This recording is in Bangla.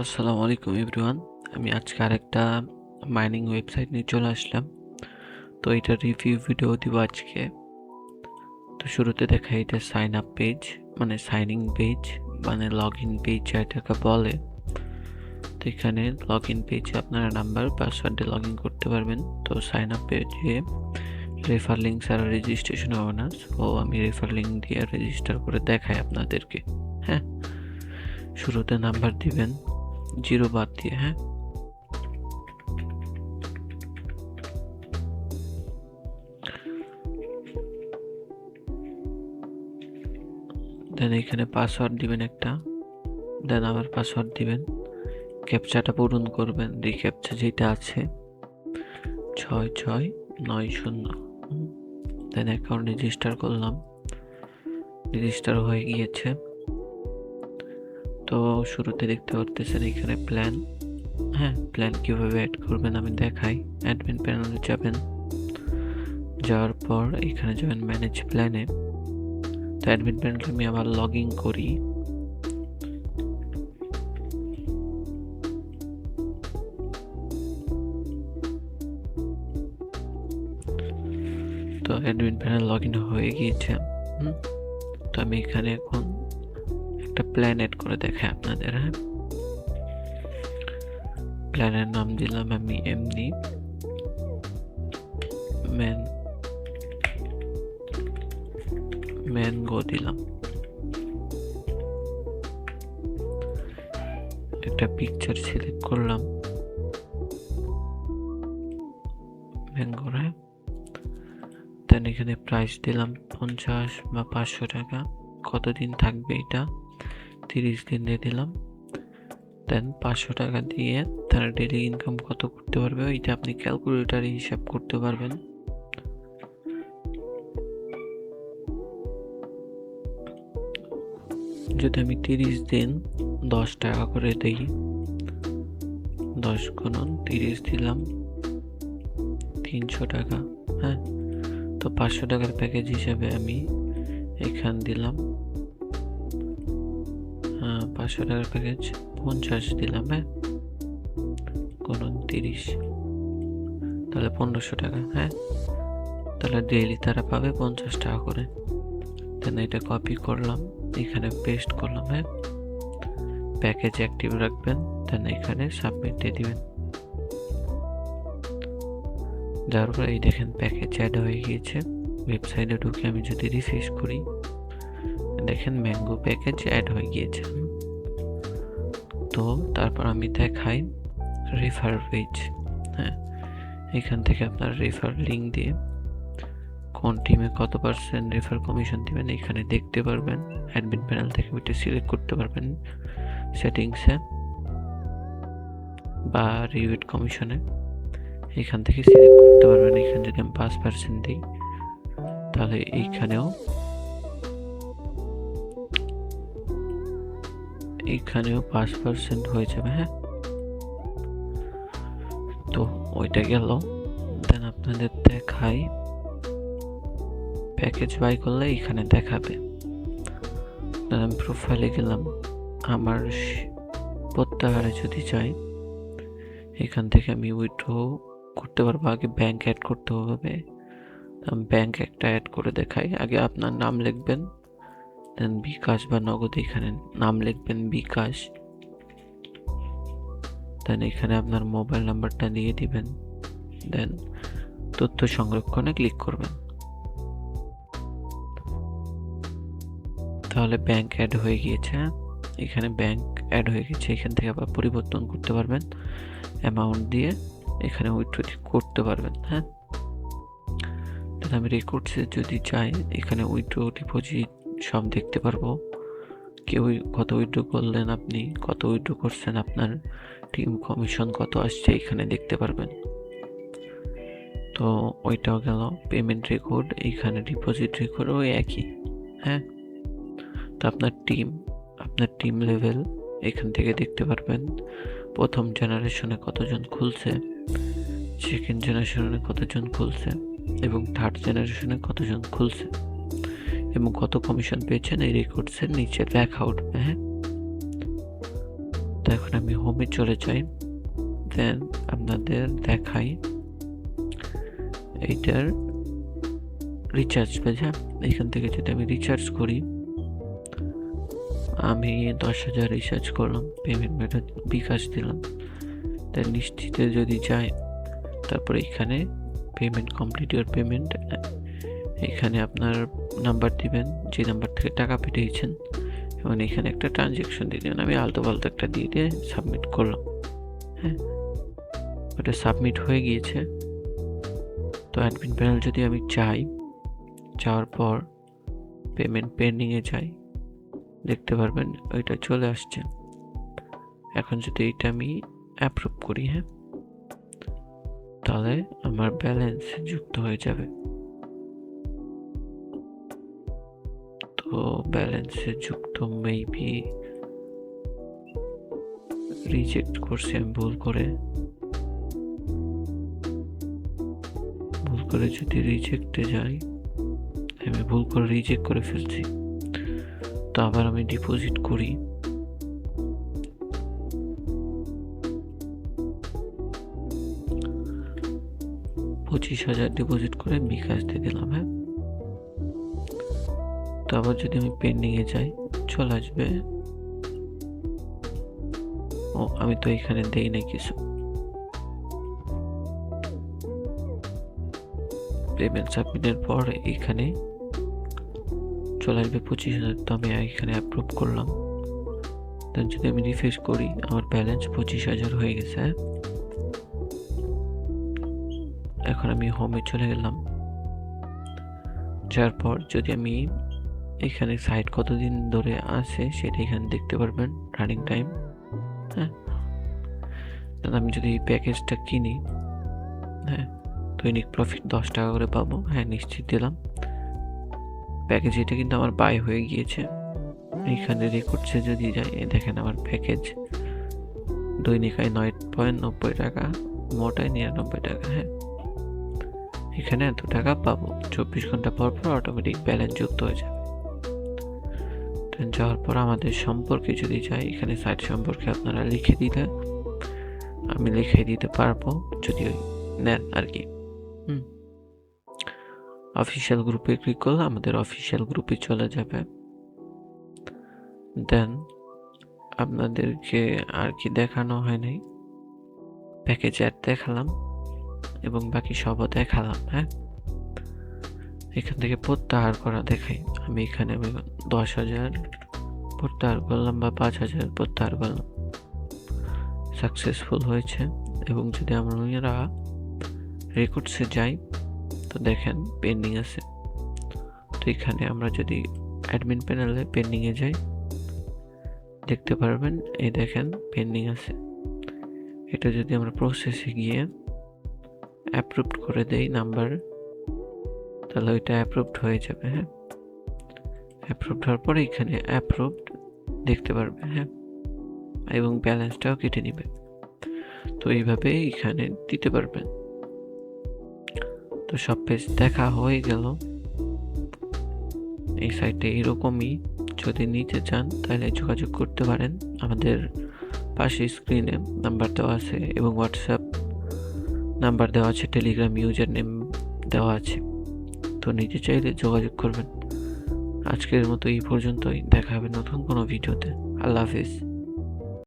আসসালামু আলাইকুম এভরিওয়ান। আমি আজকে আরেকটা মাইনিং ওয়েবসাইট নিয়ে চলে আসলাম। তো এটার রিভিউ ভিডিও দিব আজকে। তো শুরুতে দেখাই এটা সাইন আপ পেজ, মানে সাইনিং পেজ, মানে লগ ইন পেজ যেটাকে বলে। তো এখানে লগ ইন পেজে আপনারা নাম্বার পাসওয়ার্ড দিয়ে লগ ইন করতে পারবেন। তো সাইন আপ পেজে রেফার লিঙ্ক ছাড়া রেজিস্ট্রেশন হবে না। তো আমি রেফার লিঙ্ক দিয়ে রেজিস্টার করে দেখাই আপনাদেরকে। হ্যাঁ, শুরুতে নাম্বার দিবেন 0 বাদ দিয়ে। হ্যাঁ, দেন এখানে পাসওয়ার্ড দিবেন একটা, দেন আবার পাসওয়ার্ড দিবেন, ক্যাপচাটা পূরণ করবেন, রিক্যাপচা যেটা আছে 6690। দেন অ্যাকাউন্ট রেজিস্টার করলাম, রেজিস্টার হয়ে গিয়েছে। তো শুরুতে দেখতে পারতেছেন এখানে প্ল্যান। হ্যাঁ, প্ল্যান কিভাবে অ্যাড করবেন আমি দেখাই। অ্যাডমিন প্যানেলে যাবেন, যাওয়ার পর এখানে যাবেন ম্যানেজ প্ল্যানে। তো অ্যাডমিন প্যানেলে আমি আবার লগ ইন করি। তো অ্যাডমিন প্যানেল লগ ইন হয়ে গিয়েছে। তো আমি এখানে এখন একটা প্ল্যান অ্যাড করে দেখাই আপনাদের। হ্যাঁ, প্ল্যানের নাম দিলাম আমি এমনি ম্যানগো দিলাম। একটা পিকচার সিলেক্ট করলাম ম্যাঙ্গোর। হ্যাঁ, দেন এখানে প্রাইস দিলাম 50 বা 500 টাকা। কতদিন থাকবে এটা, 30 দিন দিয়ে দিলাম। দেন 500 টাকা দিয়ে তারা ডেইলি ইনকাম কত করতে পারবে ওইটা আপনি ক্যালকুলেটারে হিসাব করতে পারবেন। যদি আমি 30 দিন 10 টাকা করে দিই, 10 গুণন 30 দিলাম 300 টাকা। হ্যাঁ, তো 500 টাকার প্যাকেজ হিসাবে আমি এখান দিলাম 500 টাকার প্যাকেজ 50 দিলাম। হ্যাঁ, গুণন 30, তাহলে 1500 টাকা। হ্যাঁ, তাহলে ডেইলি তারা পাবে 50 টাকা করে। দেন এটা কপি করলাম, এখানে পেস্ট করলাম। হ্যাঁ, প্যাকেজ অ্যাক্টিভ রাখবেন, দেন এখানে সাবমিট দিয়ে দিবেন। যার পরে এই দেখেন প্যাকেজ অ্যাড হয়ে গিয়েছে। ওয়েবসাইটে ঢুকে আমি যদি রিফ্রেশ করি, দেখেন ম্যাঙ্গো প্যাকেজ অ্যাড হয়ে গিয়েছে। তো তারপর আমি দেখাই রেফার পেজ। হ্যাঁ, এখান থেকে আপনার রেফার লিঙ্ক দিয়ে কোন টিমে কত পার্সেন্ট রেফার কমিশন দিবেন এখানে দেখতে পারবেন। অ্যাডমিন প্যানেল থেকে ওইটা সিলেক্ট করতে পারবেন সেটিংসে বা রিভিউড কমিশনে, এখান থেকে সিলেক্ট করতে পারবেন। এখানে যদি আমি 5% দিই তাহলে এইখানেও 5% হয়ে যাবে। হ্যাঁ, তো ওইটা গেল। দেন আপনাদের দেখাই প্যাকেজ বাই করলে এখানে দেখাবে। দেন আমি প্রোফাইলে গেলাম, আমার প্রত্যাহারে যদি চাই এখান থেকে আমি উইথড্র করতে পারবো। আগে ব্যাংক অ্যাড করতে হবে, আমি ব্যাংক একটা অ্যাড করে দেখাই। আগে আপনার নাম লিখবেন, দেন বিকাশ বা নগদ এখানে নাম লিখবেন বিকাশ। দেন এখানে আপনার মোবাইল নাম্বারটা দিয়ে দিবেন, দেন তথ্য সংরক্ষণে ক্লিক করবেন। তাহলে ব্যাংক অ্যাড হয়ে গিয়েছে। এখানে ব্যাংক অ্যাড হয়ে গেছে, এখান থেকে আবার পরিবর্তন করতে পারবেন, অ্যামাউন্ট দিয়ে এখানে উইথড্র করতে পারবেন। হ্যাঁ, তাহলে আমি রেকর্ডসে যদি চাই এখানে উইথড্র ডিপোজিট সব দেখতে পারবো। কেউ কত উইথড্র করলেন, আপনি কত উইথড্র করছেন, আপনার টিম কমিশন কত আসছে এখানে দেখতে পারবেন। তো ওইটাও গেল। পেমেন্ট রেকর্ড, এইখানে ডিপোজিট রেকর্ড ওই একই। হ্যাঁ, তো আপনার টিম লেভেল এখান থেকে দেখতে পারবেন। প্রথম জেনারেশনে কতজন খুলছে, সেকেন্ড জেনারেশনে কতজন খুলছে এবং থার্ড জেনারেশনে কতজন খুলছে এবং কত কমিশন পেয়েছেন এই রেকর্ডসের নিচে লেখা উঠবে। হ্যাঁ, তো এখন আমি হোমে চলে যাই, দেন আপনাদের দেখাই এইটার রিচার্জ পেজ। হ্যাঁ, এখান থেকে যদি আমি রিচার্জ করি, আমি 10,000 রিচার্জ করলাম, পেমেন্ট মেথড বিকাশ দিলাম, তাই নিশ্চিতে যদি যাই, তারপরে এখানে পেমেন্ট কমপ্লিট ইউর পেমেন্ট, এখানে আপনার নাম্বার দিবেন যে নাম্বার থেকে টাকা পাঠিয়েছেন, এবং এখানে একটা ট্রানজ্যাকশন দিয়ে দেবেন। আমি আলতো ফালতো একটা দিয়ে সাবমিট করলাম। হ্যাঁ, ওটা সাবমিট হয়ে গিয়েছে। তো অ্যাডমিন প্যানেল যদি আমি যাওয়ার পর পেমেন্ট পেন্ডিংয়ে যাই, দেখতে পারবেন ওইটা চলে আসছে। এখন যদি এটা আমি অ্যাপ্রুভ করি, হ্যাঁ, তাহলে আমার ব্যালেন্স যুক্ত হয়ে যাবে। তো ব্যালেন্সে যুক্ত মেবি রিজেক্ট করছি আমি ভুল করে যদি রিজেক্টে যাই, আমি ভুল করে রিজেক্ট করে ফেলছি। তো আবার আমি ডিপোজিট করি, $25,000 ডিপোজিট করে বিকাশ দিয়ে দিলাম। হ্যাঁ, তো আবার যদি আমি পেন্ডিংয়ে যাই, চলে আসবে। ও, আমি তো এখানে দেই না কিছু। পেমেন্ট সাবমিটের পর এখানে চলে আসবে 25,000। তো আমি এখানে অ্যাপ্রুভ করলাম। দেন যদি আমি রিফ্রেশ করি, আমার ব্যালেন্স 25,000 হয়ে গেছে। এখন আমি হোমে চলে গেলাম। যার পর যদি আমি এখানে সাইট কতদিন ধরে আছে সেটা এখানে দেখতে পারবেন, রানিং টাইম। হ্যাঁ, আমি যদি এই প্যাকেজটা কিনি, হ্যাঁ, দৈনিক প্রফিট 10 টাকা করে পাবো। হ্যাঁ, নিশ্চিত দিলাম। প্যাকেজ এটা কিন্তু আমার বাই হয়ে গিয়েছে। এইখানে রেকর্ডসে যদি যাই, দেখেন আমার প্যাকেজ দৈনিক আয় 9.90 টাকা, মোটায় 99 টাকা। হ্যাঁ, এখানে এত টাকা পাবো। 24 ঘন্টা পর পর অটোমেটিক ব্যালেন্স যুক্ত হয়ে যাবে। যাওয়ার পর আমাদের সম্পর্কে যদি যাই, এখানে সাইট সম্পর্কে আপনারা লিখে দিলে আমি লিখে দিতে পারবো, যদি নেন আর কি। অফিসিয়াল গ্রুপে ক্লিক করলে আমাদের অফিসিয়াল গ্রুপে চলে যাবে। দেন আপনাদেরকে আর কি দেখানো হয় নাই, প্যাকেজ অ্যাড দেখালাম এবং বাকি সবও দেখালাম। হ্যাঁ, এখান থেকে প্রত্যাহার করা দেখাই। আমি এখানে 10,000 প্রত্যাহার করলাম বা 5,000 প্রত্যাহার করলাম, সাকসেসফুল হয়েছে। এবং যদি আমরা রেকর্ডসে যাই, তো দেখেন পেন্ডিং আছে। তো এখানে আমরা যদি অ্যাডমিন প্যানেলে পেন্ডিংয়ে যাই, দেখতে পারবেন এই দেখেন পেন্ডিং আছে। এটা যদি আমরা প্রসেসে গিয়ে অ্যাপ্রুভড করে দেই নাম্বার, তাহলে ওইটা অ্যাপ্রুভড হয়ে যাবে। হ্যাঁ, অ্যাপ্রুভড হওয়ার পরে এখানে অ্যাপ্রুভড দেখতে পারবে। হ্যাঁ, এবং ব্যালেন্সটাও কেটে নিবে। তো এইভাবে এখানে দিতে পারবেন। তো সব পেজ দেখা হয়ে গেল। এই সাইটে এরকমই, যদি নিতে চান তাহলে যোগাযোগ করতে পারেন। আমাদের পাশে স্ক্রিনে নাম্বার দেওয়া আছে এবং হোয়াটসঅ্যাপ নাম্বার দেওয়া আছে, টেলিগ্রাম ইউজার নেম দেওয়া আছে। তো নিতে চাইলে যোগাযোগ করবেন। আজকের মতো এই পর্যন্তই, দেখা হবে নতুন কোনো ভিডিওতে। আল্লাহ হাফিজ।